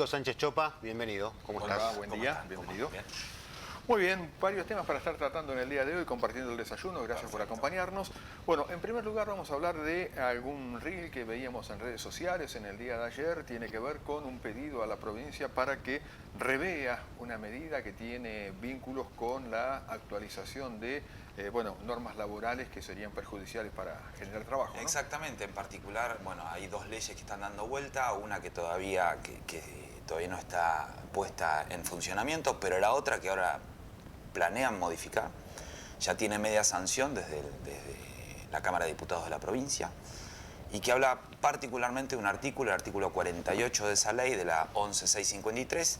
Sánchez Chopa, bienvenido. ¿Cómo estás? Hola, buen día, bienvenido. Muy bien, varios temas para estar tratando en el día de hoy, compartiendo el desayuno. Gracias por acompañarnos. Bueno, en primer lugar vamos a hablar de algún reel que veíamos en redes sociales en el día de ayer. Tiene que ver con un pedido a la provincia para que revea una medida que tiene vínculos con la actualización de normas laborales que serían perjudiciales para generar trabajo, ¿no? Exactamente, en particular, bueno, hay dos leyes que están dando vuelta, una que todavía no está puesta en funcionamiento, pero la otra que ahora planean modificar, ya tiene media sanción desde la Cámara de Diputados de la provincia, y que habla particularmente de un artículo, el artículo 48 de esa ley, de la 11653,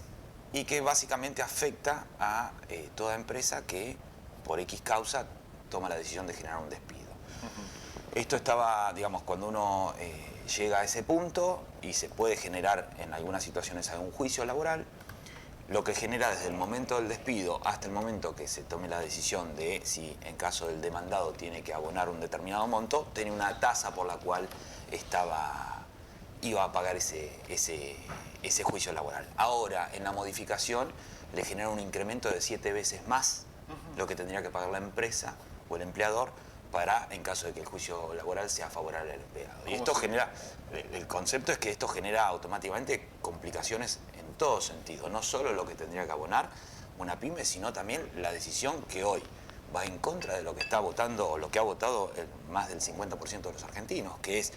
y que básicamente afecta a toda empresa que por X causa toma la decisión de generar un despido. Esto estaba, digamos, cuando uno llega a ese punto y se puede generar en algunas situaciones algún juicio laboral, lo que genera desde el momento del despido hasta el momento que se tome la decisión de si en caso del demandado tiene que abonar un determinado monto, tiene una tasa por la cual iba a pagar ese juicio laboral. Ahora, en la modificación, le genera un incremento de 7 veces más lo que tendría que pagar la empresa o el empleador para, en caso de que el juicio laboral sea favorable al empleado. Y esto genera, el concepto es que esto genera automáticamente complicaciones en todo sentido, no solo lo que tendría que abonar una pyme, sino también la decisión que hoy va en contra de lo que está votando, o lo que ha votado más del 50% de los argentinos, que es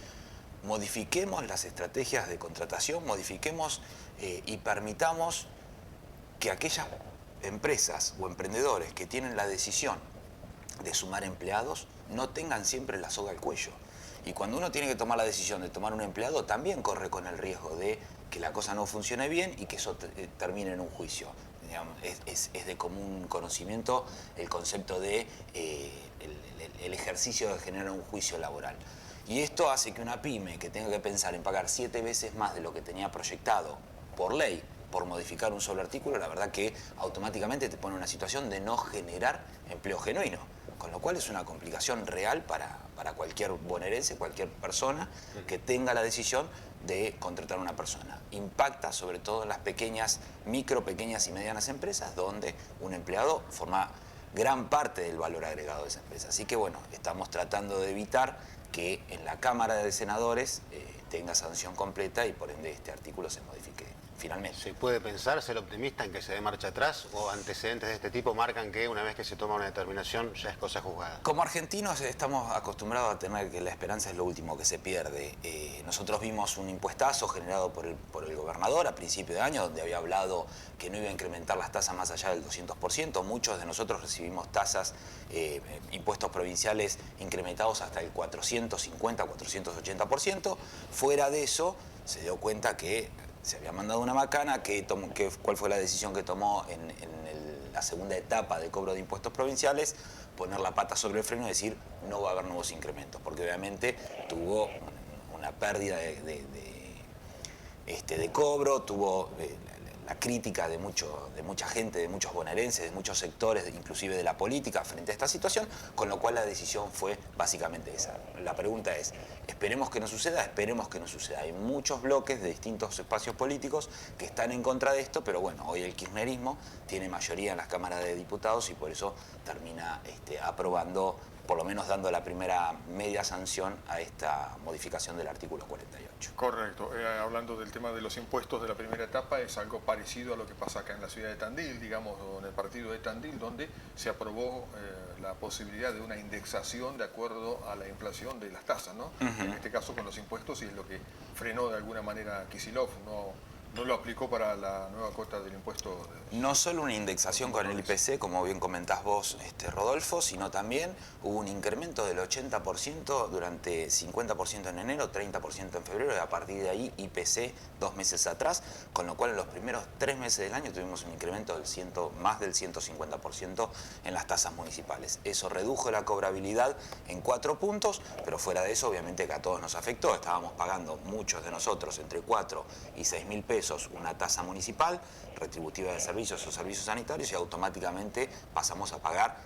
modifiquemos las estrategias de contratación, modifiquemos y permitamos que aquellas empresas o emprendedores que tienen la decisión de sumar empleados no tengan siempre la soga al cuello. Y cuando uno tiene que tomar la decisión de tomar un empleado, también corre con el riesgo de que la cosa no funcione bien y que eso termine en un juicio. Digamos, es de común conocimiento el concepto de el ejercicio de generar un juicio laboral. Y esto hace que una pyme que tenga que pensar en pagar 7 veces más de lo que tenía proyectado por ley, por modificar un solo artículo, la verdad que automáticamente te pone en una situación de no generar empleo genuino, con lo cual es una complicación real para cualquier bonaerense, cualquier persona que tenga la decisión de contratar a una persona. Impacta sobre todo en las pequeñas y medianas empresas, donde un empleado forma gran parte del valor agregado de esa empresa. Así que bueno, estamos tratando de evitar que en la Cámara de Senadores tenga sanción completa y por ende este artículo se modifique finalmente. ¿Se puede pensar, ser optimista en que se dé marcha atrás, o antecedentes de este tipo marcan que una vez que se toma una determinación ya es cosa juzgada? Como argentinos estamos acostumbrados a tener que la esperanza es lo último que se pierde. Nosotros vimos un impuestazo generado por el gobernador a principio de año, donde había hablado que no iba a incrementar las tasas más allá del 200%. Muchos de nosotros recibimos tasas, impuestos provinciales incrementados hasta el 450, 480%. Fuera de eso, se dio cuenta que se había mandado una macana, cuál fue la decisión que tomó en la segunda etapa de cobro de impuestos provinciales, poner la pata sobre el freno y decir no va a haber nuevos incrementos, porque obviamente tuvo una pérdida de cobro, tuvo la crítica de mucha gente, de muchos bonaerenses, de muchos sectores, inclusive de la política, frente a esta situación, con lo cual la decisión fue básicamente esa. La pregunta es, ¿esperemos que no suceda? Esperemos que no suceda. Hay muchos bloques de distintos espacios políticos que están en contra de esto, pero bueno, hoy el kirchnerismo tiene mayoría en las cámaras de diputados y por eso termina aprobando, por lo menos dando la primera media sanción a esta modificación del artículo 48. Correcto. Hablando del tema de los impuestos de la primera etapa, es algo parecido a lo que pasa acá en la ciudad de Tandil, digamos, o en el partido de Tandil, donde se aprobó la posibilidad de una indexación de acuerdo a la inflación de las tasas, ¿no? En este caso con los impuestos, y es lo que frenó de alguna manera Kicillof, no lo aplicó para la nueva cuota del impuesto. No solo una indexación con el IPC, como bien comentás vos, Rodolfo, sino también hubo un incremento del 80% durante 50% en enero, 30% en febrero, y a partir de ahí IPC 2 meses atrás, con lo cual en los primeros 3 meses del año tuvimos un incremento más del 150% en las tasas municipales. Eso redujo la cobrabilidad en 4 puntos, pero fuera de eso obviamente que a todos nos afectó. Estábamos pagando muchos de nosotros entre 4 y 6.000 pesos una tasa municipal retributiva de servicios o servicios sanitarios, y automáticamente pasamos a pagar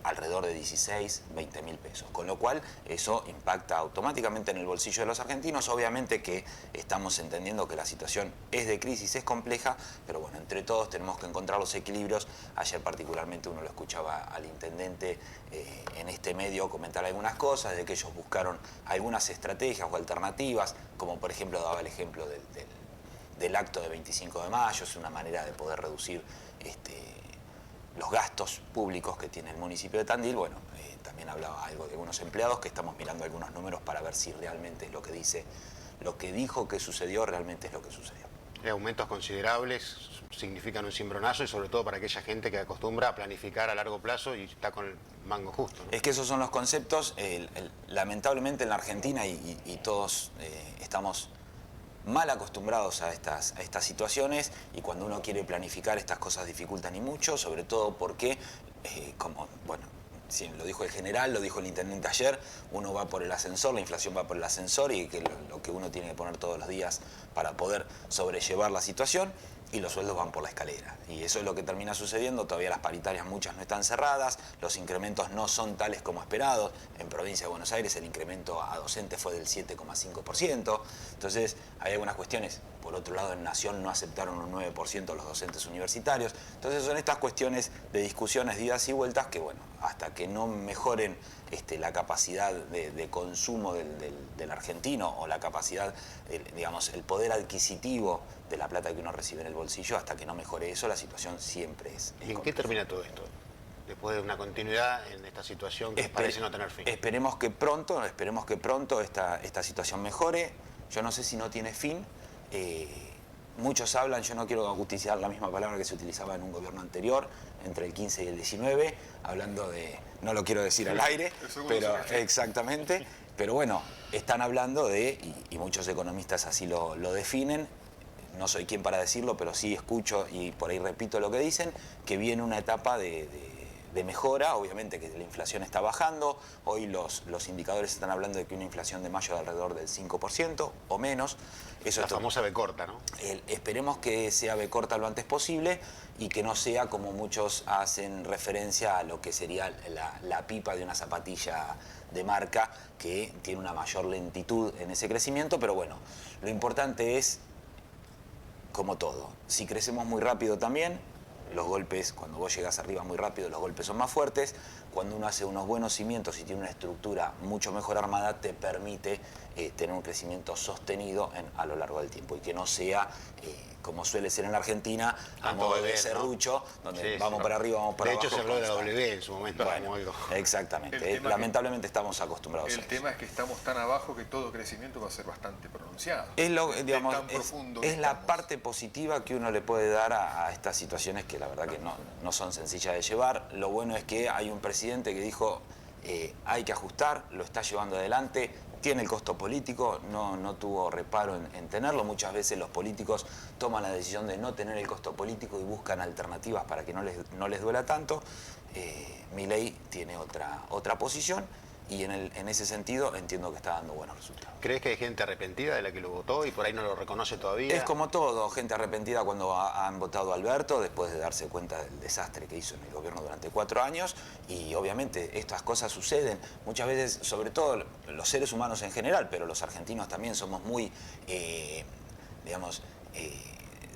alrededor de 16, 20 mil pesos. Con lo cual eso impacta automáticamente en el bolsillo de los argentinos. Obviamente que estamos entendiendo que la situación es de crisis, es compleja, pero bueno, entre todos tenemos que encontrar los equilibrios. Ayer particularmente uno lo escuchaba al intendente en este medio comentar algunas cosas, de que ellos buscaron algunas estrategias o alternativas, como por ejemplo daba el ejemplo del acto de 25 de mayo, es una manera de poder reducir los gastos públicos que tiene el municipio de Tandil. Bueno, también hablaba algo de algunos empleados, que estamos mirando algunos números para ver si realmente es lo que dice, lo que dijo que sucedió, realmente es lo que sucedió. Aumentos considerables significan un cimbronazo, y sobre todo para aquella gente que acostumbra a planificar a largo plazo y está con el mango justo, ¿no? Es que esos son los conceptos. Lamentablemente en la Argentina, y todos estamos mal acostumbrados a estas situaciones, y cuando uno quiere planificar estas cosas dificultan y mucho, sobre todo porque, como, bueno, sí, lo dijo el general, lo dijo el intendente ayer, uno va por el ascensor, la inflación va por el ascensor, y que lo que uno tiene que poner todos los días para poder sobrellevar la situación, y los sueldos van por la escalera. Y eso es lo que termina sucediendo. Todavía las paritarias muchas no están cerradas, los incrementos no son tales como esperados. En provincia de Buenos Aires el incremento a docentes fue del 7,5%. Entonces hay algunas cuestiones. Por otro lado, en Nación no aceptaron un 9% los docentes universitarios. Entonces son estas cuestiones de discusiones, de idas y vueltas, que bueno, hasta que no mejoren la capacidad de consumo del argentino, o la capacidad, digamos, el poder adquisitivo de la plata que uno recibe en el bolsillo, hasta que no mejore eso, la situación siempre es ¿Y en qué compleja. termina todo esto? Después de una continuidad en esta situación que parece no tener fin. Esperemos que pronto esta situación mejore. Yo no sé si no tiene fin. Muchos hablan, yo no quiero utilizar la misma palabra que se utilizaba en un gobierno anterior, entre el 15 y el 19, hablando de, no lo quiero decir al aire, pero exactamente, pero bueno, están hablando de, y muchos economistas así lo definen, no soy quien para decirlo, pero sí escucho y por ahí repito lo que dicen, que viene una etapa de mejora. Obviamente que la inflación está bajando. Hoy los indicadores están hablando de que una inflación de mayo de alrededor del 5% o menos. Eso la famosa B corta, ¿no? Esperemos que sea B corta lo antes posible, y que no sea como muchos hacen referencia a lo que sería la pipa de una zapatilla de marca, que tiene una mayor lentitud en ese crecimiento. Pero bueno, lo importante es, como todo, si crecemos muy rápido también, los golpes, cuando vos llegas arriba muy rápido, los golpes son más fuertes. Cuando uno hace unos buenos cimientos y tiene una estructura mucho mejor armada, te permite tener un crecimiento sostenido a lo largo del tiempo, y que no sea, como suele ser en la Argentina, a modo de serrucho, ¿no? Donde vamos para arriba, vamos para abajo. De hecho, se habló de la W en su momento. Bueno, como algo. Exactamente. Lamentablemente estamos acostumbrados a eso. El tema es que estamos tan abajo que todo crecimiento va a ser bastante pronunciado. Es, digamos, tan profundo es la parte positiva que uno le puede dar a estas situaciones, que la verdad que no son sencillas de llevar. Lo bueno es que hay un presidente que dijo, hay que ajustar, lo está llevando adelante. Tiene el costo político, no tuvo reparo en tenerlo. Muchas veces los políticos toman la decisión de no tener el costo político y buscan alternativas para que no les duela tanto. Milei tiene otra posición, y en ese sentido entiendo que está dando buenos resultados. ¿Crees que hay gente arrepentida de la que lo votó y por ahí no lo reconoce todavía? Es como todo, gente arrepentida cuando han votado a Alberto, después de darse cuenta del desastre que hizo en el gobierno durante 4 años, y obviamente estas cosas suceden muchas veces, sobre todo los seres humanos en general, pero los argentinos también somos muy,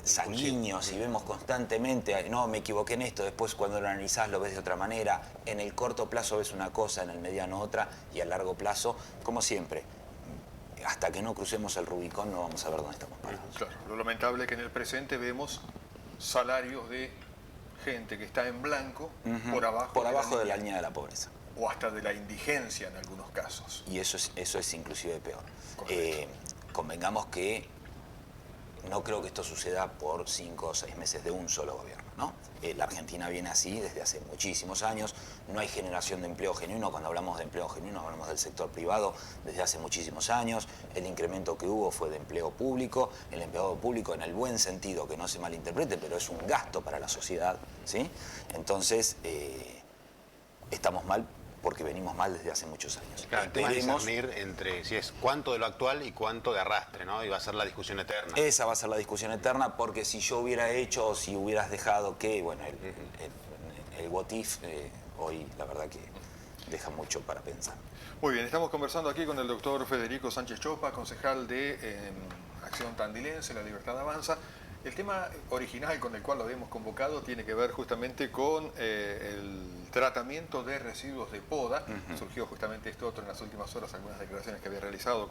sanguíneos, y vemos constantemente, no, me equivoqué en esto, después cuando lo analizás lo ves de otra manera. En el corto plazo ves una cosa, en el mediano otra, y a largo plazo, como siempre, hasta que no crucemos el Rubicón no vamos a ver dónde estamos parados. Claro, lo lamentable es que en el presente vemos salarios de gente que está en blanco por abajo de la línea de la pobreza. O hasta de la indigencia en algunos casos. Y eso es inclusive peor. Convengamos que no creo que esto suceda por 5 o 6 meses de un solo gobierno, ¿no? La Argentina viene así desde hace muchísimos años. No hay generación de empleo genuino. Cuando hablamos de empleo genuino hablamos del sector privado desde hace muchísimos años. El incremento que hubo fue de empleo público. El empleado público, en el buen sentido, que no se malinterprete, pero es un gasto para la sociedad, ¿sí? Entonces, estamos mal porque venimos mal desde hace muchos años. Claro, te discernir entre si es cuánto de lo actual y cuánto de arrastre, ¿no? Y va a ser la discusión eterna. Esa va a ser la discusión eterna, porque si yo hubiera hecho, o si hubieras dejado que, bueno, el what if, hoy la verdad que deja mucho para pensar. Muy bien, estamos conversando aquí con el doctor Federico Sánchez Chopa, concejal de Acción Tandilense, La Libertad Avanza. El tema original con el cual lo habíamos convocado tiene que ver justamente con el tratamiento de residuos de poda. Surgió justamente esto otro en las últimas horas, algunas declaraciones que había realizado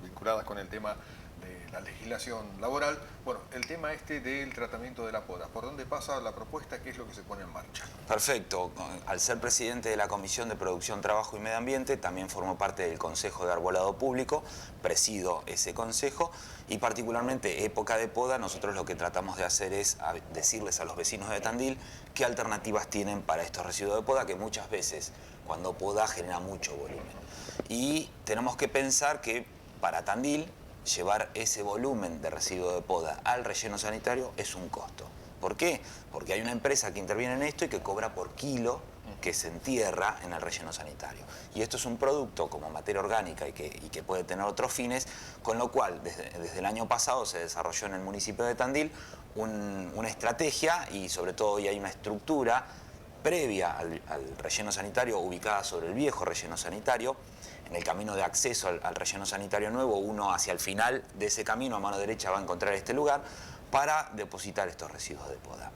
vinculadas con el tema de la legislación laboral. Bueno, el tema del tratamiento de la poda, ¿por dónde pasa la propuesta? ¿Qué es lo que se pone en marcha? Perfecto. Al ser presidente de la Comisión de Producción, Trabajo y Medio Ambiente, también formo parte del Consejo de Arbolado Público, presido ese consejo y particularmente época de poda, nosotros lo que tratamos de hacer es decirles a los vecinos de Tandil qué alternativas tienen para estos residuos de poda que muchas veces cuando poda genera mucho volumen. Y tenemos que pensar que para Tandil llevar ese volumen de residuo de poda al relleno sanitario es un costo. ¿Por qué? Porque hay una empresa que interviene en esto y que cobra por kilo que se entierra en el relleno sanitario. Y esto es un producto como materia orgánica y que puede tener otros fines, con lo cual desde el año pasado se desarrolló en el municipio de Tandil una estrategia y sobre todo hoy hay una estructura previa al relleno sanitario ubicada sobre el viejo relleno sanitario. En el camino de acceso al relleno sanitario nuevo, uno hacia el final de ese camino a mano derecha va a encontrar este lugar para depositar estos residuos de poda.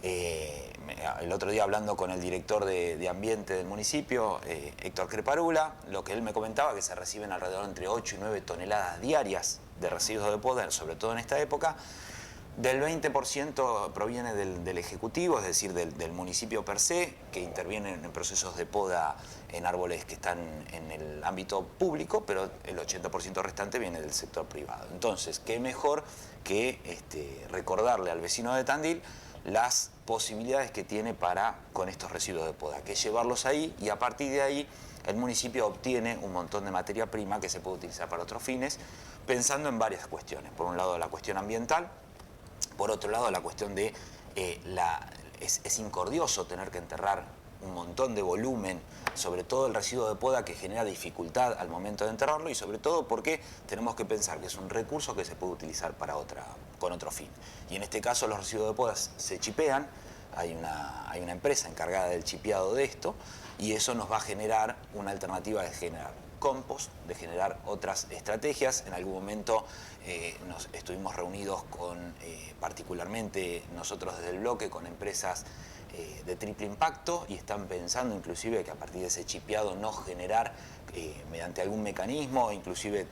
El otro día hablando con el director de ambiente del municipio, Héctor Creparula, lo que él me comentaba que se reciben alrededor entre 8 y 9 toneladas diarias de residuos de poda, sobre todo en esta época. Del 20% proviene del Ejecutivo, es decir, del municipio per se, que interviene en procesos de poda en árboles que están en el ámbito público, pero el 80% restante viene del sector privado. Entonces, qué mejor que recordarle al vecino de Tandil las posibilidades que tiene con estos residuos de poda, que es llevarlos ahí y a partir de ahí el municipio obtiene un montón de materia prima que se puede utilizar para otros fines, pensando en varias cuestiones. Por un lado, la cuestión ambiental. Por otro lado, la cuestión de es incordioso tener que enterrar un montón de volumen, sobre todo el residuo de poda que genera dificultad al momento de enterrarlo y sobre todo porque tenemos que pensar que es un recurso que se puede utilizar con otro fin. Y en este caso los residuos de poda se chipean, hay una empresa encargada del chipeado de esto y eso nos va a generar una alternativa de generar compost, de generar otras estrategias. En algún momento nos estuvimos reunidos particularmente nosotros desde el bloque, con empresas de triple impacto y están pensando inclusive que a partir de ese chipeado no generar mediante algún mecanismo, inclusive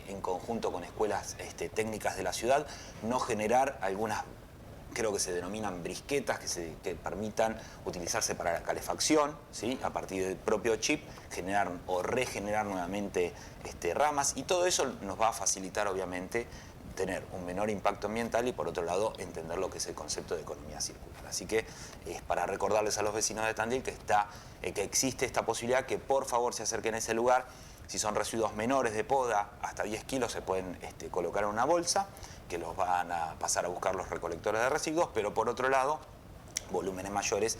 en conjunto con escuelas técnicas de la ciudad, no generar algunas, creo que se denominan brisquetas, que permitan utilizarse para la calefacción, ¿sí? A partir del propio chip, generar o regenerar nuevamente ramas, y todo eso nos va a facilitar obviamente tener un menor impacto ambiental y por otro lado entender lo que es el concepto de economía circular. Así que es para recordarles a los vecinos de Tandil que existe esta posibilidad, que por favor se acerquen a ese lugar. Si son residuos menores de poda, hasta 10 kilos se pueden colocar en una bolsa, que los van a pasar a buscar los recolectores de residuos, pero por otro lado, volúmenes mayores,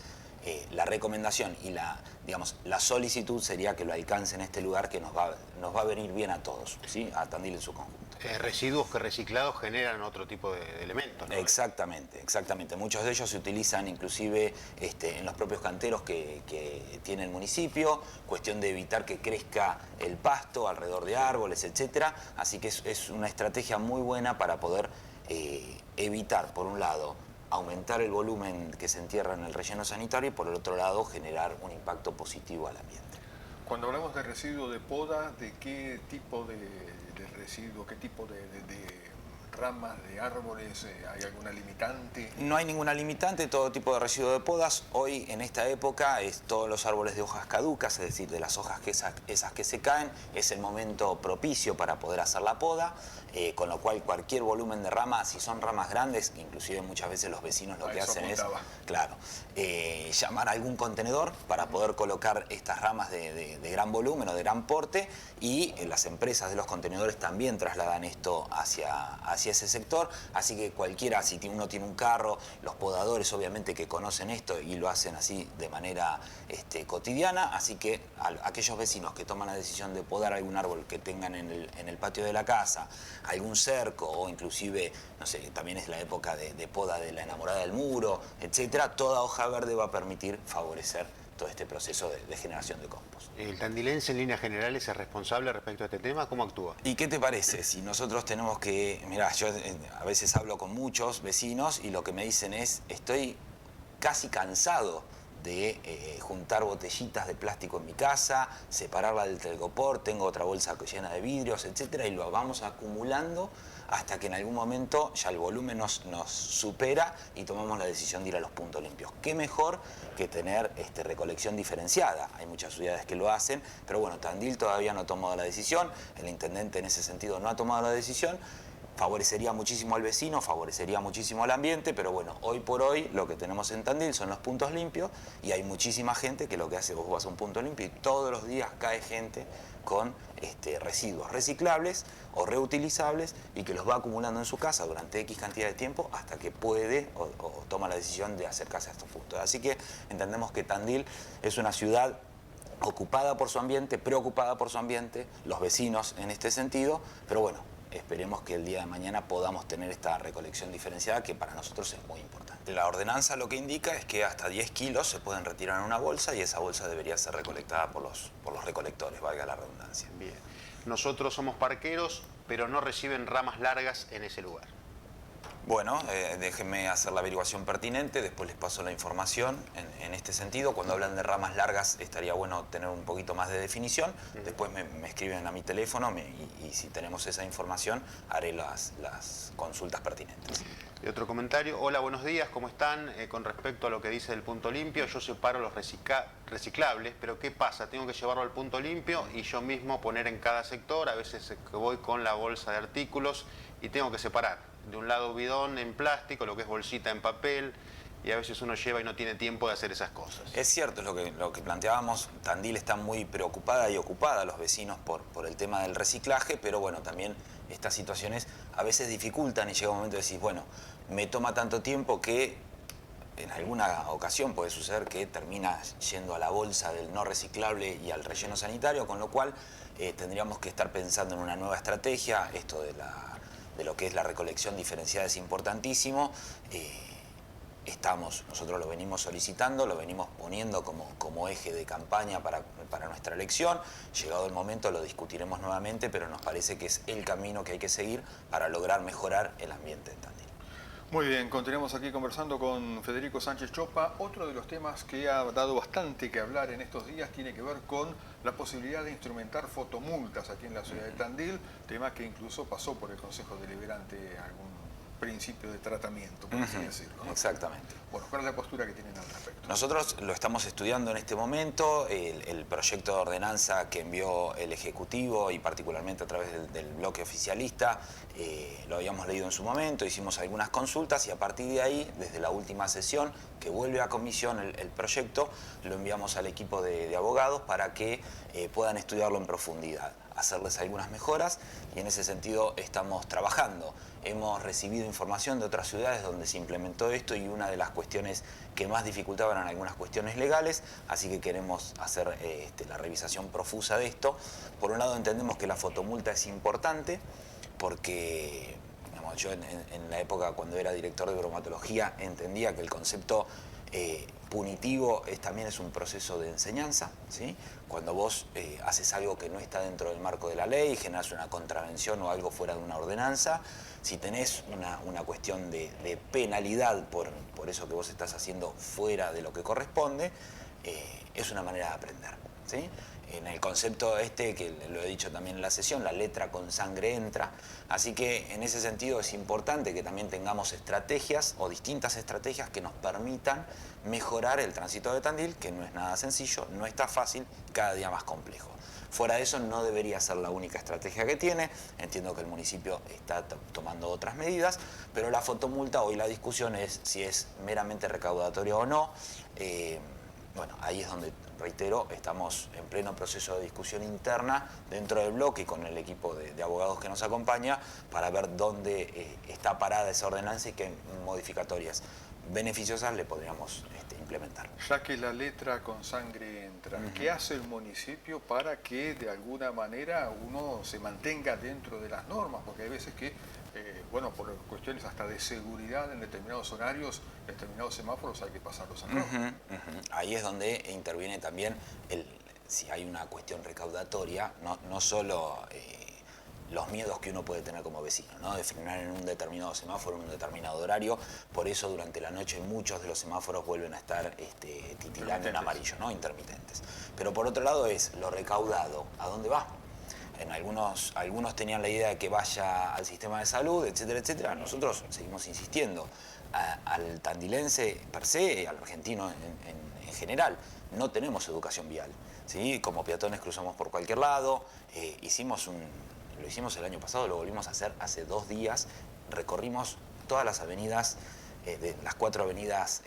la recomendación y la solicitud sería que lo alcance en este lugar, que nos va a venir bien a todos, ¿sí? A Tandil en su conjunto. Residuos que reciclados generan otro tipo de elementos, ¿no? Exactamente, exactamente. Muchos de ellos se utilizan inclusive en los propios canteros que tiene el municipio, cuestión de evitar que crezca el pasto alrededor de árboles, etcétera. Así que es una estrategia muy buena para poder evitar, por un lado, aumentar el volumen que se entierra en el relleno sanitario y por el otro lado generar un impacto positivo al ambiente. Cuando hablamos de residuo de poda, ¿de qué tipo de residuo, qué tipo de ramas, de árboles? ¿Hay alguna limitante? No hay ninguna limitante, todo tipo de residuo de podas. Hoy en esta época es todos los árboles de hojas caducas, es decir, de las hojas esas que se caen, es el momento propicio para poder hacer la poda, con lo cual cualquier volumen de ramas, si son ramas grandes, que inclusive muchas veces los vecinos lo que hacen es, claro, llamar a algún contenedor para poder colocar estas ramas de gran volumen o de gran porte, y las empresas de los contenedores también trasladan esto hacia ese sector, así que cualquiera, si uno tiene un carro, los podadores obviamente que conocen esto y lo hacen así de manera cotidiana, así que aquellos vecinos que toman la decisión de podar algún árbol que tengan en el patio de la casa, algún cerco o inclusive, no sé, también es la época de poda de la enamorada del muro, etcétera, toda hoja verde va a permitir favorecer todo este proceso de generación de compost. ¿El tandilense en líneas generales es responsable respecto a este tema? ¿Cómo actúa? ¿Y qué te parece? Si nosotros tenemos que... Mirá, yo a veces hablo con muchos vecinos y lo que me dicen es, estoy casi cansado de juntar botellitas de plástico en mi casa, separarla del telgopor, tengo otra bolsa llena de vidrios, etcétera, y lo vamos acumulando hasta que en algún momento ya el volumen nos supera y tomamos la decisión de ir a los puntos limpios. ¿Qué mejor que tener recolección diferenciada? Hay muchas ciudades que lo hacen, pero bueno, Tandil todavía no ha tomado la decisión, el intendente en ese sentido no ha tomado la decisión. Favorecería muchísimo al vecino, favorecería muchísimo al ambiente, pero bueno, hoy por hoy lo que tenemos en Tandil son los puntos limpios y hay muchísima gente que lo que hace, vos vas a un punto limpio y todos los días cae gente con residuos reciclables o reutilizables y que los va acumulando en su casa durante X cantidad de tiempo hasta que puede o toma la decisión de acercarse a estos puntos. Así que entendemos que Tandil es una ciudad ocupada por su ambiente, preocupada por su ambiente, los vecinos en este sentido, pero bueno, esperemos que el día de mañana podamos tener esta recolección diferenciada que para nosotros es muy importante. La ordenanza lo que indica es que hasta 10 kilos se pueden retirar en una bolsa y esa bolsa debería ser recolectada por los recolectores, valga la redundancia. Bien. Nosotros somos parqueros, pero no reciben ramas largas en ese lugar. Bueno, déjenme hacer la averiguación pertinente, después les paso la información en este sentido. Cuando hablan de ramas largas estaría bueno tener un poquito más de definición. Después me escriben a mi teléfono y si tenemos esa información haré las consultas pertinentes. Y otro comentario. Hola, buenos días, ¿cómo están? Con respecto a lo que dice el punto limpio, yo separo los reciclables, pero ¿qué pasa? Tengo que llevarlo al punto limpio y yo mismo poner en cada sector, a veces que voy con la bolsa de artículos y tengo que separar. De un lado bidón en plástico, lo que es bolsita en papel, y a veces uno lleva y no tiene tiempo de hacer esas cosas. Es cierto, es lo que planteábamos. Tandil está muy preocupada y ocupada, los vecinos, por el tema del reciclaje, pero bueno, también estas situaciones a veces dificultan y llega un momento de decir, bueno, me toma tanto tiempo que en alguna ocasión puede suceder que termina yendo a la bolsa del no reciclable y al relleno sanitario, con lo cual tendríamos que estar pensando en una nueva estrategia. Esto de lo que es la recolección diferenciada es importantísimo. Nosotros lo venimos solicitando, lo venimos poniendo como eje de campaña para nuestra elección. Llegado el momento lo discutiremos nuevamente, pero nos parece que es el camino que hay que seguir para lograr mejorar el ambiente en Tandil. Muy bien, continuamos aquí conversando con Federico Sánchez Chopa. Otro de los temas que ha dado bastante que hablar en estos días tiene que ver con la posibilidad de instrumentar fotomultas aquí en la ciudad de Tandil, tema que incluso pasó por el Consejo Deliberante algún principio de tratamiento, por así decirlo, ¿no? Exactamente. Bueno, ¿cuál es la postura que tienen al respecto? Nosotros lo estamos estudiando en este momento, el proyecto de ordenanza que envió el Ejecutivo y particularmente a través del bloque oficialista, lo habíamos leído en su momento, hicimos algunas consultas y a partir de ahí, desde la última sesión, que vuelve a comisión el proyecto, lo enviamos al equipo de abogados para que puedan estudiarlo en profundidad, hacerles algunas mejoras y en ese sentido estamos trabajando. Hemos recibido información de otras ciudades donde se implementó esto y una de las cuestiones que más dificultaban eran algunas cuestiones legales, así que queremos hacer la revisación profusa de esto. Por un lado entendemos que la fotomulta es importante porque digamos, yo en la época cuando era director de bromatología entendía que el concepto punitivo también es un proceso de enseñanza, ¿sí? Cuando vos haces algo que no está dentro del marco de la ley, generas una contravención o algo fuera de una ordenanza, si tenés una cuestión de penalidad por eso que vos estás haciendo fuera de lo que corresponde, es una manera de aprender, ¿sí? En el concepto que lo he dicho también en la sesión, la letra con sangre entra. Así que en ese sentido es importante que también tengamos estrategias o distintas estrategias que nos permitan mejorar el tránsito de Tandil, que no es nada sencillo, no está fácil, cada día más complejo. Fuera de eso no debería ser la única estrategia que tiene. Entiendo que el municipio está tomando otras medidas, pero la fotomulta, hoy la discusión es si es meramente recaudatoria o no. Bueno, ahí es donde, reitero, estamos en pleno proceso de discusión interna dentro del bloque y con el equipo de abogados que nos acompaña para ver dónde está parada esa ordenanza y qué modificatorias beneficiosas le podríamos implementar. Ya que la letra con sangre entra, ¿qué hace el municipio para que de alguna manera uno se mantenga dentro de las normas? Porque hay veces que, bueno, por cuestiones hasta de seguridad en determinados horarios, determinados semáforos hay que pasarlos en rojo. Ahí es donde interviene también si hay una cuestión recaudatoria, no solo los miedos que uno puede tener como vecino, ¿no? De frenar en un determinado semáforo, en un determinado horario. Por eso durante la noche muchos de los semáforos vuelven a estar titilando en amarillo, ¿no? Intermitentes. Pero por otro lado es lo recaudado, ¿a dónde va? Algunos tenían la idea de que vaya al sistema de salud, etcétera, etcétera. Nosotros seguimos insistiendo. Al tandilense per se, al argentino en general, no tenemos educación vial, ¿sí? Como peatones cruzamos por cualquier lado. Lo hicimos el año pasado, lo volvimos a hacer hace 2 días. Recorrimos todas las avenidas, de las 4 avenidas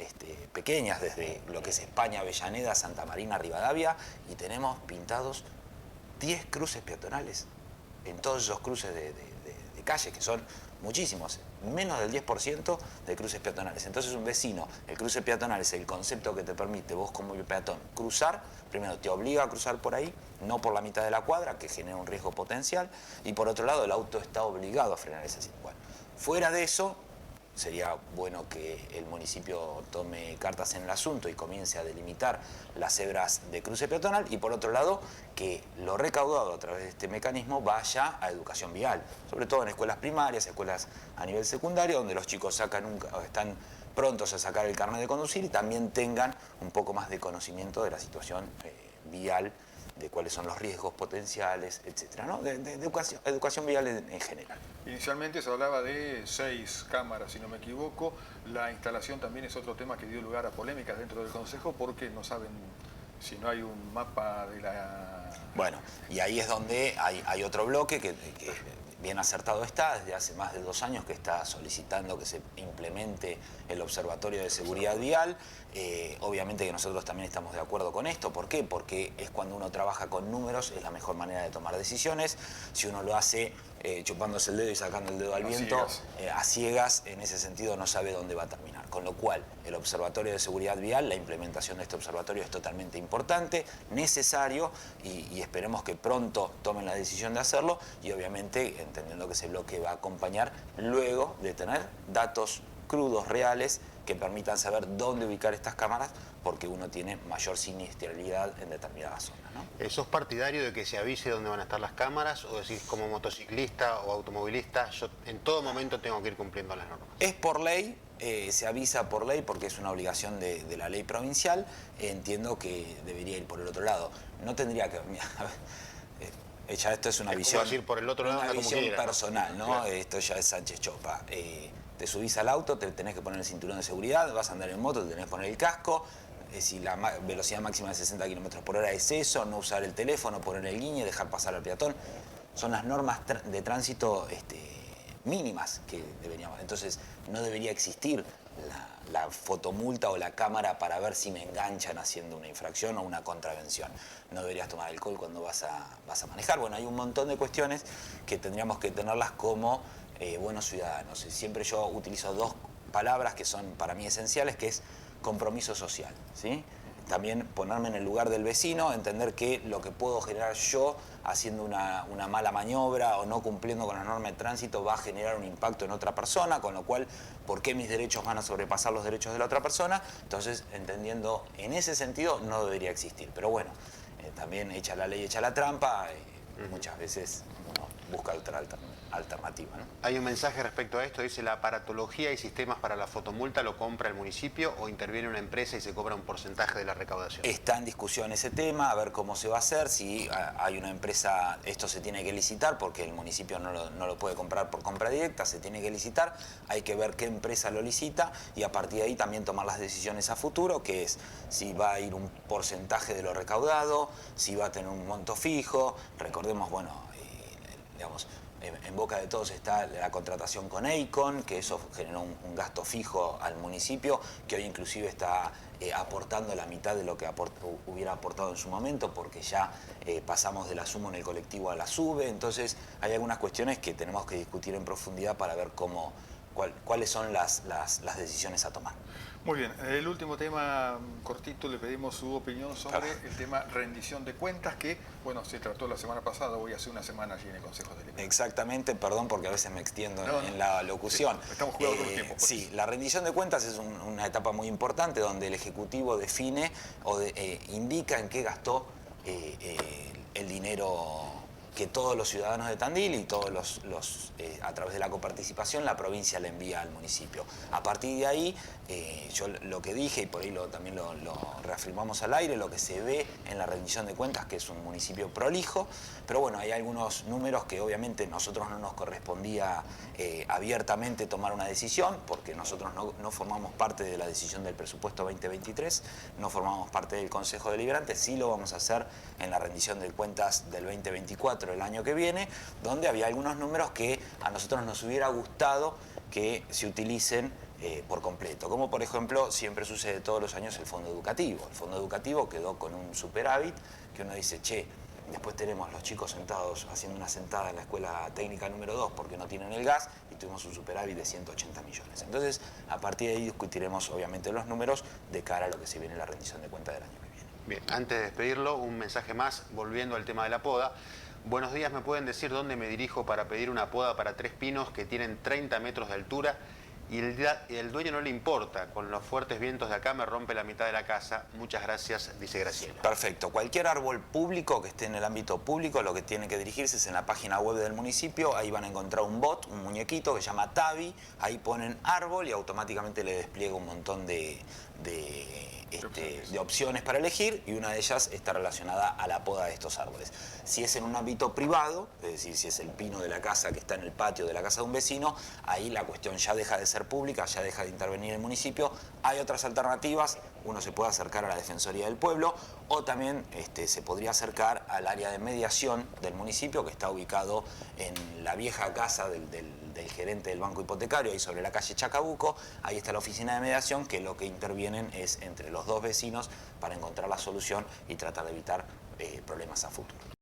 pequeñas, desde lo que es España, Avellaneda, Santa Marina, Rivadavia, y tenemos pintados 10 cruces peatonales en todos esos cruces de calle, que son muchísimos, menos del 10% de cruces peatonales. Entonces un vecino, el cruce peatonal es el concepto que te permite vos como peatón cruzar, primero te obliga a cruzar por ahí, no por la mitad de la cuadra, que genera un riesgo potencial, y por otro lado el auto está obligado a frenar ese sitio. Bueno, fuera de eso, sería bueno que el municipio tome cartas en el asunto y comience a delimitar las cebras de cruce peatonal, y por otro lado que lo recaudado a través de este mecanismo vaya a educación vial, sobre todo en escuelas primarias, escuelas a nivel secundario, donde los chicos están prontos a sacar el carnet de conducir y también tengan un poco más de conocimiento de la situación vial, de cuáles son los riesgos potenciales, etcétera, ¿no? De educación vial en general. Inicialmente se hablaba de 6 cámaras, si no me equivoco. La instalación también es otro tema que dio lugar a polémicas dentro del Consejo, porque no saben si no hay un mapa de la... Bueno, y ahí es donde hay otro bloque que bien acertado está, desde hace más de 2 años que está solicitando que se implemente el Observatorio de Seguridad Vial. Obviamente que nosotros también estamos de acuerdo con esto. ¿Por qué? Porque es cuando uno trabaja con números, es la mejor manera de tomar decisiones. Si uno lo hace chupándose el dedo y sacando el dedo al viento, a ciegas, en ese sentido no sabe dónde va a terminar. Con lo cual, el Observatorio de Seguridad Vial, la implementación de este observatorio es totalmente importante, necesario, y esperemos que pronto tomen la decisión de hacerlo, y obviamente entendiendo que ese bloque va a acompañar luego de tener datos crudos, reales, que permitan saber dónde ubicar estas cámaras, porque uno tiene mayor siniestralidad en determinadas zonas, ¿no? ¿Sos partidario de que se avise dónde van a estar las cámaras, o decís como motociclista o automovilista, yo en todo momento tengo que ir cumpliendo las normas? Es por ley, se avisa por ley porque es una obligación de la ley provincial. Entiendo que debería ir por el otro lado. No tendría que... Ya esto es una visión, decir, por el otro lado, una visión quiera, personal, ¿no? Claro. Esto ya es Sánchez Chopa. Te subís al auto, te tenés que poner el cinturón de seguridad, vas a andar en moto, te tenés que poner el casco. Si la velocidad máxima de 60 km/h es eso, no usar el teléfono, poner el guiñe, dejar pasar al peatón. Son las normas de tránsito mínimas que deberíamos. Entonces no debería existir la fotomulta o la cámara para ver si me enganchan haciendo una infracción o una contravención. No deberías tomar alcohol cuando vas a manejar. Bueno, hay un montón de cuestiones que tendríamos que tenerlas como buenos ciudadanos. Siempre yo utilizo 2 palabras que son para mí esenciales, que es compromiso social, ¿sí? También ponerme en el lugar del vecino, entender que lo que puedo generar yo haciendo una mala maniobra o no cumpliendo con la norma de tránsito va a generar un impacto en otra persona, con lo cual, ¿por qué mis derechos van a sobrepasar los derechos de la otra persona? Entonces, entendiendo en ese sentido, no debería existir. Pero bueno, también echa la ley, echa la trampa, muchas veces uno busca otra alternativa, ¿no? Hay un mensaje respecto a esto, dice: la aparatología y sistemas para la fotomulta lo compra el municipio o interviene una empresa y se cobra un porcentaje de la recaudación. Está en discusión ese tema, a ver cómo se va a hacer. Si hay una empresa, esto se tiene que licitar porque el municipio no lo puede comprar por compra directa, se tiene que licitar, hay que ver qué empresa lo licita y a partir de ahí también tomar las decisiones a futuro, que es si va a ir un porcentaje de lo recaudado, si va a tener un monto fijo. Recordemos, bueno, digamos, en boca de todos está la contratación con Eikon, que eso generó un gasto fijo al municipio, que hoy inclusive está aportando la mitad de lo que hubiera aportado en su momento, porque ya pasamos de la suma en el colectivo a la sube. Entonces hay algunas cuestiones que tenemos que discutir en profundidad para ver cómo cuáles son las decisiones a tomar. Muy bien, el último tema cortito, le pedimos su opinión sobre el tema rendición de cuentas que, bueno, se trató la semana pasada, hoy hace una semana allí en el Consejo Deliberante. Exactamente, perdón porque a veces me extiendo en la locución. Sí, estamos jugando con el tiempo. Sí, la rendición de cuentas es una etapa muy importante donde el Ejecutivo define o indica en qué gastó el dinero que todos los ciudadanos de Tandil y todos a través de la coparticipación la provincia le envía al municipio. A partir de ahí, yo lo que dije, y por ahí también lo reafirmamos al aire, lo que se ve en la rendición de cuentas, que es un municipio prolijo, pero bueno, hay algunos números que obviamente nosotros no nos correspondía abiertamente tomar una decisión, porque nosotros no formamos parte de la decisión del presupuesto 2023, no formamos parte del Consejo Deliberante, sí lo vamos a hacer en la rendición de cuentas del 2024, el año que viene, donde había algunos números que a nosotros nos hubiera gustado que se utilicen por completo, como por ejemplo siempre sucede todos los años el fondo educativo. El fondo educativo quedó con un superávit que uno dice, che, después tenemos los chicos sentados haciendo una sentada en la escuela técnica número 2 porque no tienen el gas y tuvimos un superávit de 180 millones. Entonces, a partir de ahí discutiremos obviamente los números de cara a lo que se viene en la rendición de cuentas del año que viene. Bien, antes de despedirlo, un mensaje más, volviendo al tema de la poda. Buenos días, ¿me pueden decir dónde me dirijo para pedir una poda para 3 pinos que tienen 30 metros de altura? Y el dueño no le importa, con los fuertes vientos de acá me rompe la mitad de la casa. Muchas gracias, dice Graciela. Perfecto. Cualquier árbol público que esté en el ámbito público, lo que tiene que dirigirse es en la página web del municipio. Ahí van a encontrar un bot, un muñequito que se llama Tavi. Ahí ponen árbol y automáticamente le despliega un montón de opciones para elegir, y una de ellas está relacionada a la poda de estos árboles. Si es en un ámbito privado, es decir, si es el pino de la casa que está en el patio de la casa de un vecino, ahí la cuestión ya deja de ser pública, ya deja de intervenir el municipio. Hay otras alternativas, uno se puede acercar a la Defensoría del Pueblo o también se podría acercar al área de mediación del municipio, que está ubicado en la vieja casa del gerente del banco hipotecario, ahí sobre la calle Chacabuco. Ahí está la oficina de mediación, que lo que intervienen es entre los dos vecinos para encontrar la solución y tratar de evitar problemas a futuro.